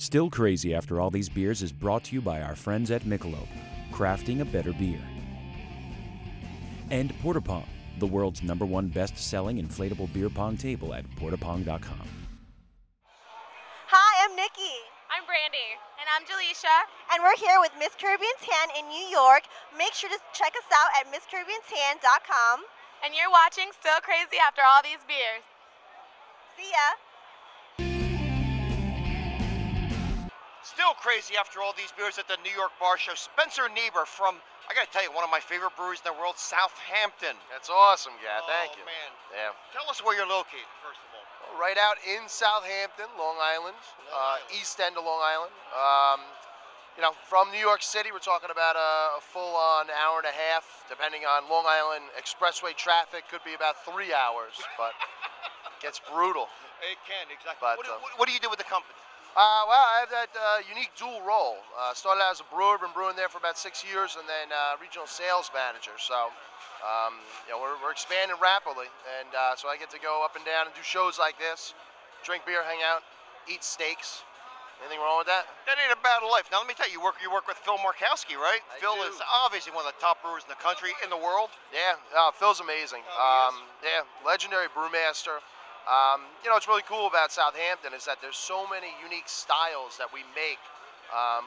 Still Crazy After All These Beers is brought to you by our friends at Michelob, crafting a better beer. And Porta Pong, the world's #1 best-selling inflatable beer pong table at portapong.com. Hi, I'm Nikki. I'm Brandy. And I'm Jaleisha. And we're here with Miss Caribbean Tan in New York. Make sure to check us out at MissCaribbeanTan.com. And you're watching Still Crazy After All These Beers. See ya. Still crazy after all these beers at the New York Bar Show. Spencer Niebuhr from, I gotta tell you, one of my favorite breweries in the world, Southampton. That's awesome, Gad. Thank you. Man. Yeah. Tell us where you're located, first of all. Well, right out in Southampton, Long Island, east end of Long Island. You know, from New York City, we're talking about a full-on hour and a half, depending on Long Island Expressway traffic. Could be about 3 hours, but it gets brutal. It can, exactly. But, what do you do with the company? Well, I have that unique dual role. Started out as a brewer, been brewing there for about 6 years, and then regional sales manager. So, you know, we're expanding rapidly, and so I get to go up and down and do shows like this, drink beer, hang out, eat steaks. Anything wrong with that? That ain't a bad life. Now, let me tell you, you work with Phil Markowski, right? Phil do. is obviously one of the top brewers in the country, in the world. Yeah, Phil's amazing. Yeah, legendary brewmaster. You know, what's really cool about Southampton is that there's so many unique styles that we make,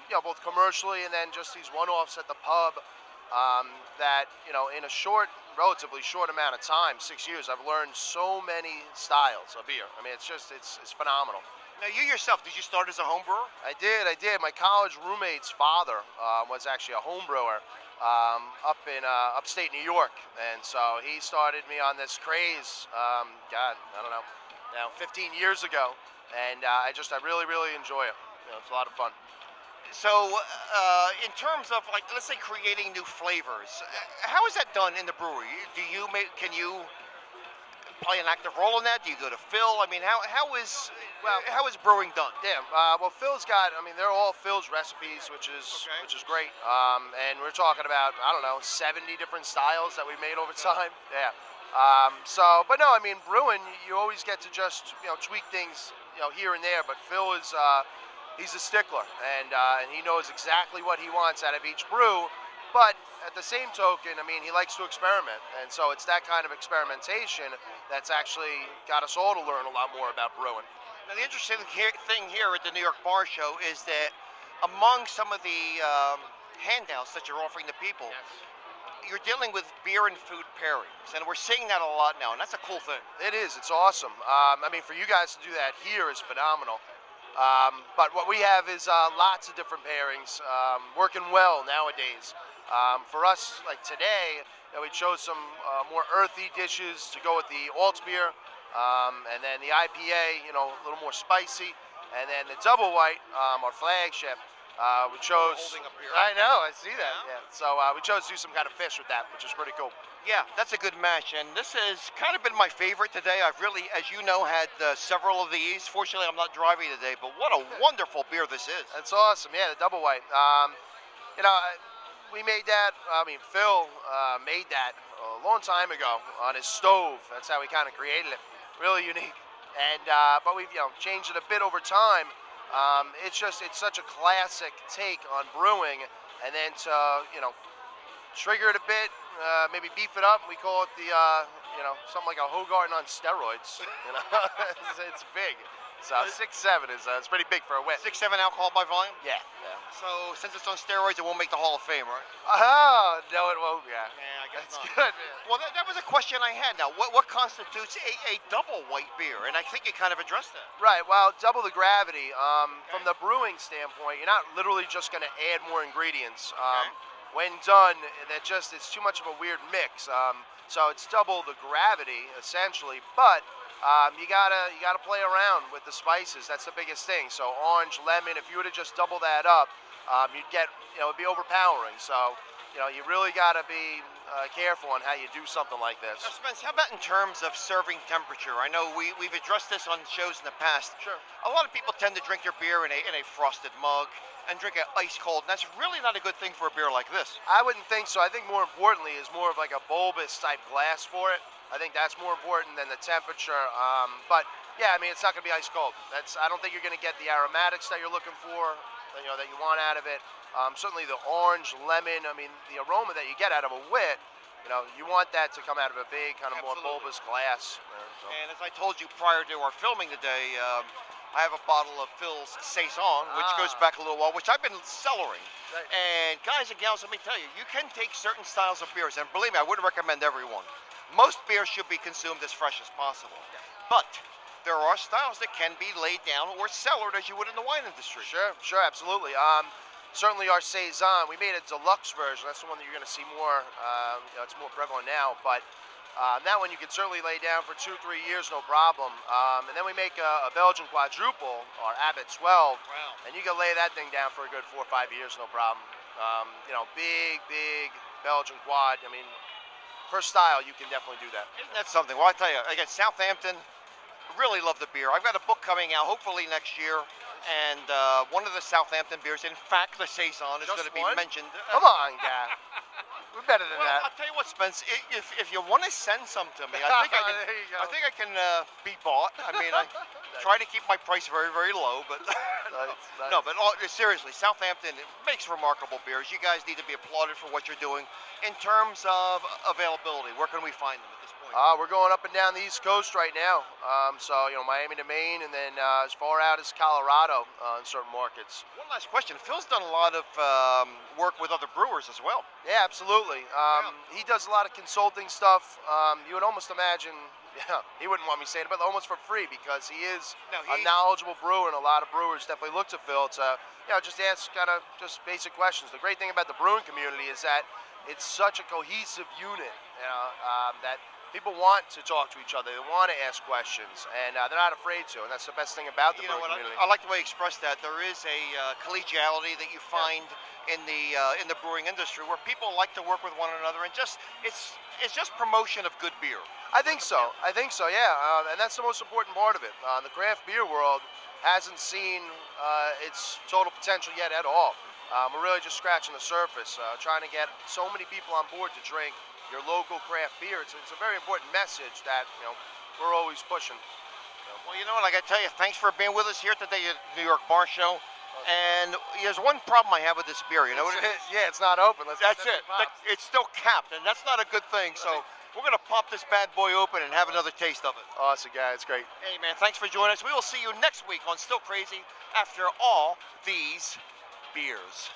you know, both commercially and then just these one-offs at the pub, that, you know, in a relatively short amount of time, 6 years, I've learned so many styles of beer. I mean, it's phenomenal. Now, you yourself, did you start as a home brewer? I did. My college roommate's father was actually a home brewer up in upstate New York, and so he started me on this craze. God, I don't know, now 15 years ago, and I really enjoy it. You know, it's a lot of fun. So, in terms of, like, let's say creating new flavors, how is that done in the brewery? Can you play an active role in that? Do you go to Phil? I mean, how is brewing done? Yeah, well, Phil's got, I mean, they're all Phil's recipes, which is great. And we're talking about, I don't know, 70 different styles that we've made over time. Yeah. So, but no, I mean, brewing, you always get to just, you know, tweak things, you know, here and there. But Phil is, he's a stickler, and he knows exactly what he wants out of each brew. But at the same token, I mean, he likes to experiment, and so it's that kind of experimentation that's actually got us all to learn a lot more about brewing. Now, the interesting thing here at the New York Bar Show is that among some of the handouts that you're offering to people, you're dealing with beer and food pairings, and we're seeing that a lot now, and that's a cool thing. It is. It's awesome. I mean, for you guys to do that here is phenomenal. But what we have is lots of different pairings, working well nowadays. For us, like today, you know, we chose some more earthy dishes to go with the alt beer, and then the IPA, you know, a little more spicy, and then the double white, our flagship, we chose. Holding up here. I know, I see that. Yeah. So we chose to do some kind of fish with that, which is pretty cool. Yeah, that's a good match, and this has kind of been my favorite today. I've really, as you know, had several of these. Fortunately, I'm not driving today, but what a wonderful beer this is. That's awesome. Yeah, the double white. You know, we made that, I mean, Phil made that a long time ago on his stove. That's how we kind of created it. Really unique. And, but we've, you know, changed it a bit over time. It's such a classic take on brewing, and then to, you know, trigger it a bit, maybe beef it up. We call it the, you know, something like a Hogarten on steroids. You know, it's big. So 6.7 is it's pretty big for a wit. 6.7 alcohol by volume? Yeah. So since it's on steroids, it won't make the Hall of Fame, right? Oh, no, it won't. Yeah. I guess That's not. good, man. Well, that was a question I had. Now, what constitutes a double white beer? And I think you kind of addressed that. Right. Well, double the gravity. From the brewing standpoint, you're not literally just going to add more ingredients. When done, it's too much of a weird mix. So it's double the gravity essentially, but you gotta play around with the spices. That's the biggest thing. So orange, lemon. If you were to just double that up, you'd get, you know, it'd be overpowering. So, you know, you really gotta be careful on how you do something like this. Now, Spence, how about in terms of serving temperature? I know we've addressed this on shows in the past. Sure. A lot of people tend to drink their beer in a frosted mug and drink it ice cold, and that's really not a good thing for a beer like this. I wouldn't think so. I think more importantly is more of like a bulbous type glass for it. I think that's more important than the temperature. But Yeah, I mean, it's not going to be ice cold. I don't think you're going to get the aromatics that you're looking for, that you want out of it. Certainly the orange, lemon, I mean, the aroma that you get out of a wit, you want that to come out of a big, kind of more bulbous glass. And as I told you prior to our filming today, I have a bottle of Phil's Saison, which goes back a little while, which I've been cellaring. Right. And guys and gals, let me tell you, you can take certain styles of beers, and believe me, I wouldn't recommend every one. Most beers should be consumed as fresh as possible. Yeah. But there are styles that can be laid down or cellared as you would in the wine industry. Sure, absolutely. Certainly our Saison, we made a deluxe version. That's the one that you're going to see more. It's more prevalent now, but that one you can certainly lay down for 2-3 years, no problem. And then we make a Belgian quadruple, or Abbott 12, and you can lay that thing down for a good 4 or 5 years, no problem. Big Belgian quad. I mean, per style, you can definitely do that. Isn't that something? Well, I tell you, again, Southampton, really love the beer. I've got a book coming out, hopefully next year. And one of the Southampton beers, in fact, the Saison, is going to be mentioned. Come on, guy. We're better than that. I'll tell you what, Spence. If you want to send some to me, I think I can be bought. I mean, I try to keep my price very, very low, but nice. no. But seriously, Southampton makes remarkable beers. You guys need to be applauded for what you're doing. In terms of availability, where can we find them at this point? We're going up and down the East Coast right now. So Miami to Maine, and then as far out as Colorado in certain markets. One last question. Phil's done a lot of work with other brewers as well. Yeah, absolutely. He does a lot of consulting stuff. You would almost imagine, he wouldn't want me saying it, but almost for free, because he is a knowledgeable brewer, and a lot of brewers definitely look to Phil to, just ask kind of just basic questions. The great thing about the brewing community is that it's such a cohesive unit, that people want to talk to each other. They want to ask questions, and they're not afraid to, and that's the best thing about the brewing community. I like the way you expressed that. There is a collegiality that you find in the brewing industry, where people like to work with one another, and it's just promotion of good beer. I think so. Yeah, and that's the most important part of it. The craft beer world hasn't seen its total potential yet at all. We're really just scratching the surface, trying to get so many people on board to drink your local craft beer. It's a very important message that we're always pushing. Well, you know what? I got to tell you, thanks for being with us here today at New York Bar Show. And there's one problem I have with this beer. You know what it is? Yeah, it's not open. That's it. It's still capped, and that's not a good thing. So we're gonna pop this bad boy open and have another taste of it. Awesome, guy. It's great. Hey, man, thanks for joining us. We will see you next week on Still Crazy after all these beers.